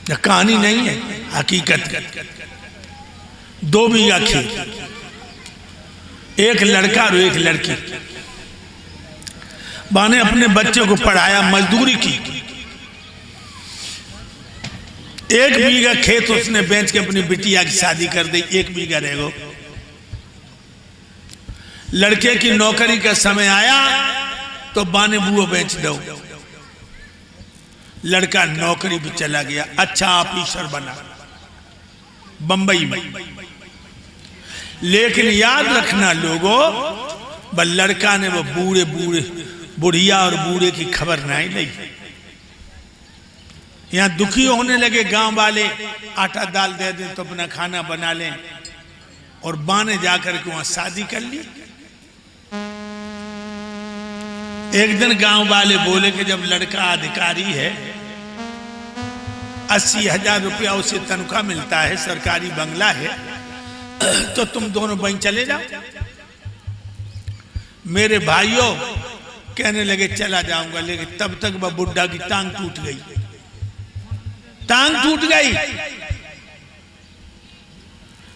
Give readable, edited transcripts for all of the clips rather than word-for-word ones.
यह कहानी नहीं है, हकीकत। 2 बीघा खेत, एक लड़का और एक लड़की। माँ ने अपने बच्चे को पढ़ाया, मजदूरी की। 1 बीघा खेत उसने बेच के अपनी बिटिया की शादी कर दी। 1 बीघा रह गो। लड़के की नौकरी का समय आया तो माँ ने बुआ बेच दो। लड़का नौकरी भी चला गया, अच्छा ऑफिसर बना बंबई में। लेकिन याद रखना लोगों, बस लड़का ने वो बुढ़िया और बूढ़े की खबर नहीं ली। यहां दुखी होने लगे गांव वाले, आटा दाल दे दें तो अपना खाना बना लें, और मां ने जाकर के वहां शादी कर ली। एक दिन गांव वाले बोले कि जब लड़का अधिकारी है, 80,000 रुपया उसे तनख्वाह मिलता है, सरकारी बंगला है, तो तुम दोनों बहन चले जाओ। मेरे भाइयों कहने लगे चला जाऊंगा, लेकिन तब तक वह बुढ़ा की टांग टूट गई। टांग टूट गई।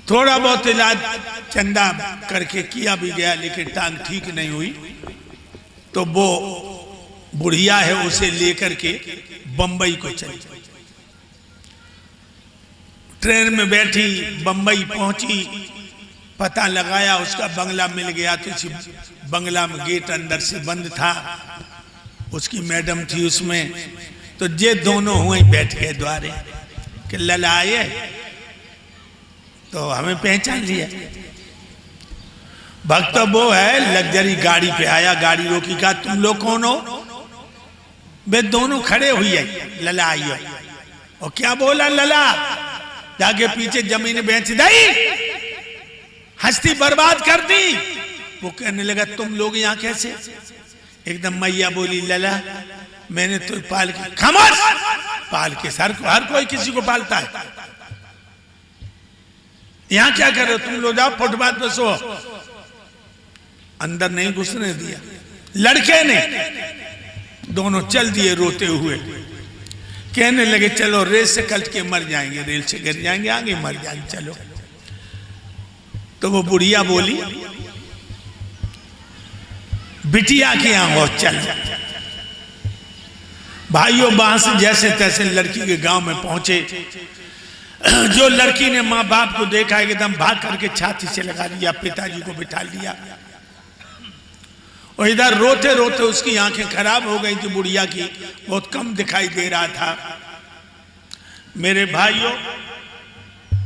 थोड़ा बहुत इलाज चंदा करके किया भी गया, लेकिन टांग ठीक नहीं हुई। तो वो बुढ़िया है, उसे लेकर के बंबई को चली। ट्रेन में बैठी, बंबई पहुंची, पता लगाया, उसका बंगला मिल गया। तो उसी बंगला में गेट अंदर से बंद था, उसकी मैडम थी उसमें। तो ये दोनों हुए बैठ गए द्वारे कि लला आए, तो हमें पहचान लिया। भक्त वो है, लग्जरी गाड़ी पे आया, गाड़ी रोकी, कहा तुम लोग कौन हो? वे दोनों खड़े हुई है, लला आई हो। और क्या बोला लला? जाके पीछे जमीन बेच दी, हस्ती बर्बाद कर दी। वो कहने लगा तुम लोग यहाँ कैसे? एकदम मैया बोली लला मैंने तो पाल के, खामोश, पाल के हर कोई किसी को पालता है। यहाँ क्या कर रहे हो तुम लोग? जाओ फुटपाथ पे सो। अंदर नहीं घुसने दिया लड़के ने। दोनों चल दिए रोते हुए। कहने लगे चलो रेल से कट के मर जाएंगे, रेल से गिर जाएंगे, आगे मर जाएंगे, चलो। तो वो बुढ़िया बोली बिटिया के यहां हो चल। भाइयों वहां से जैसे तैसे लड़की के गांव में पहुंचे। जो लड़की ने माँ बाप को देखा एकदम भाग करके छाती से लगा लिया, पिताजी को बिठा लिया। और इधर रोते रोते उसकी आंखें खराब हो गई थी, बुढ़िया की बहुत कम दिखाई दे रहा था। मेरे भाइयों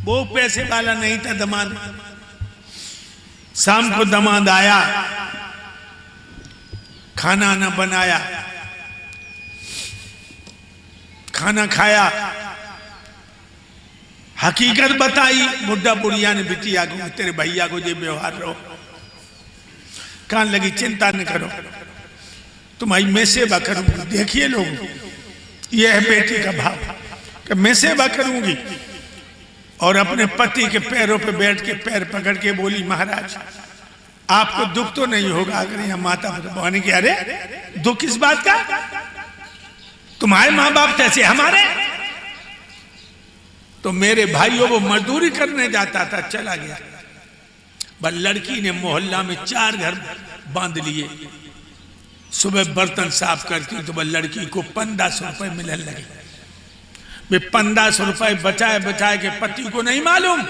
वो पैसे वाला नहीं था दामाद। शाम को दामाद आया, खाना ना बनाया, खाना खाया, हकीकत बताई। बुढ़ा बुढ़िया ने बिटिया को, तेरे भैया को ये व्यवहार रहो। कहने लगी चिंता न करो, तुम्हारी मैं सेवा करूंगी। देखिए लोग, यह है बेटी का भाव कि मैं सेवा करूंगी। और अपने पति के पैरों पे बैठ के पैर पकड़ के बोली महाराज आपको दुख तो नहीं होगा अगर यहाँ माता बहन की। अरे दुख किस बात का? तुम्हारे माँ बाप कैसे हमारे? तो मेरे भाइयों वो मजदूरी करने जाता था, चला गया। बस लड़की ने मोहल्ला में 4 घर बांध लिए। सुबह बर्तन साफ करती तो बस लड़की को 1500 रुपए मिलने लगे। वे 1500 रुपए बचाए बचाए के पति को नहीं मालूम।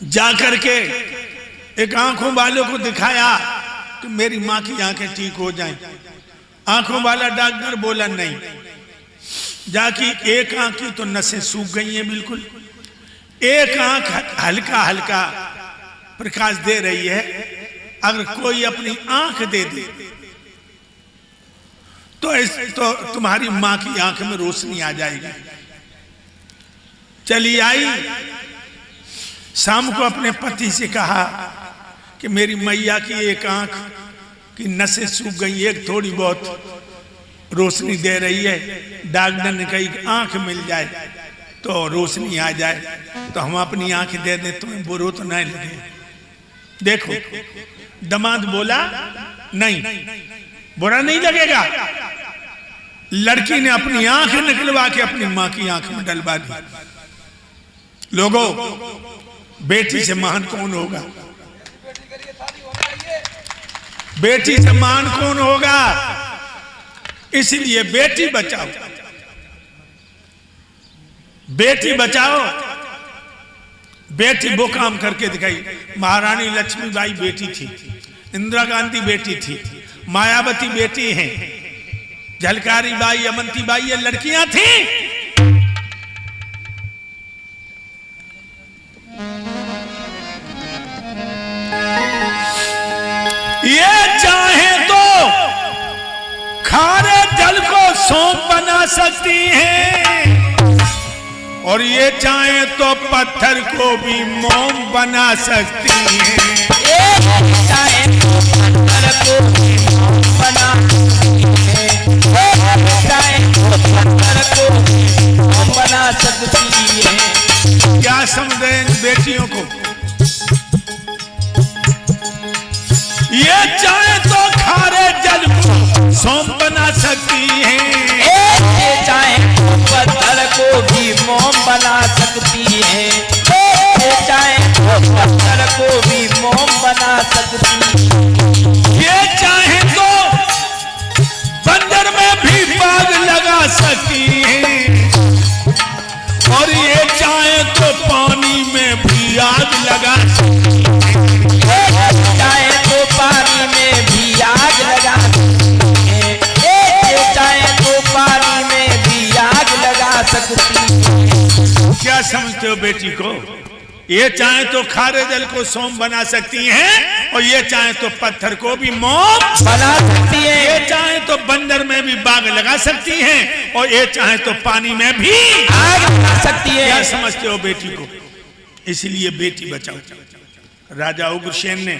जाकर के एक आंखों वालों को दिखाया कि मेरी माँ की आंखें ठीक हो जाएं। आंखों वाला डॉक्टर बोला नहीं। जाके एक आंख की तो नसें सूख गई हैं बिल्कुल, एक आंख हल्का हल्का प्रकाश दे रही है। अगर कोई अपनी आंख दे दे तो तुम्हारी मां की आंख में रोशनी आ जाएगी। चली आई, शाम को अपने पति से कहा कि मेरी मैया की एक आंख की नसें सूख गई, एक थोड़ी बहुत रोशनी दे रही है। डॉक्टर ने कही कि आंख मिल जाए तो रोशनी आ जाए तो हम अपनी आंख दे दें, तुम्हें बुरा तो नहीं लगे। देखो दामाद बोला नहीं, बुरा नहीं लगेगा। लड़की ने अपनी आंख निकलवा के अपनी मां की आंख में डलवा दी। लोगों, बेटी से महान कौन होगा? बेटी से महान कौन होगा? इसलिए बेटी बचाओ, बेटी बचाओ। बेटी वो काम करके दिखाई। महारानी लक्ष्मीबाई बेटी थी, इंदिरा गांधी बेटी थी, मायावती बेटी हैं, झलकारी बाई, अमंती बाई, ये लड़कियां थी। ये चाहे तो खारे जल को सौंप बना सकती हैं और ये चाहे तो पत्थर को भी मोम बना सकती हैं। चाहे तो पत्थर को भी मोम बना सकती हैं, चाहे तो पत्थर को भी मोम बना सकती हैं। क्या समझ रहे हैं बेटियों को? ये चाहे तो खारे जल को सौंप बना सकती हैं, ये चाहे तो पत्थर को भी मोम बना सकती हैं, ये चाहे तो पत्थर को भी मोम बना सकती हैं। ये चाहे तो बंदर में भी बाग लगा सकती हैं और ये चाहे तो पानी में भी आग लगा सकती हैं। चाहे तो पानी में भी आग लगा सकती है, चाहे तो पानी में भी आग लगा सकती है। क्या समझते हो बेटी को? ये चाहे तो खारे जल को सोम बना सकती हैं और ये चाहे तो पत्थर को भी मोम बना सकती है, ये चाहे तो बंदर में भी बाग लगा सकती हैं और ये चाहे तो पानी में भी आग लगा सकती है। क्या समझते हो बेटी को? इसलिए बेटी बचाओ। राजा उग्रसेन ने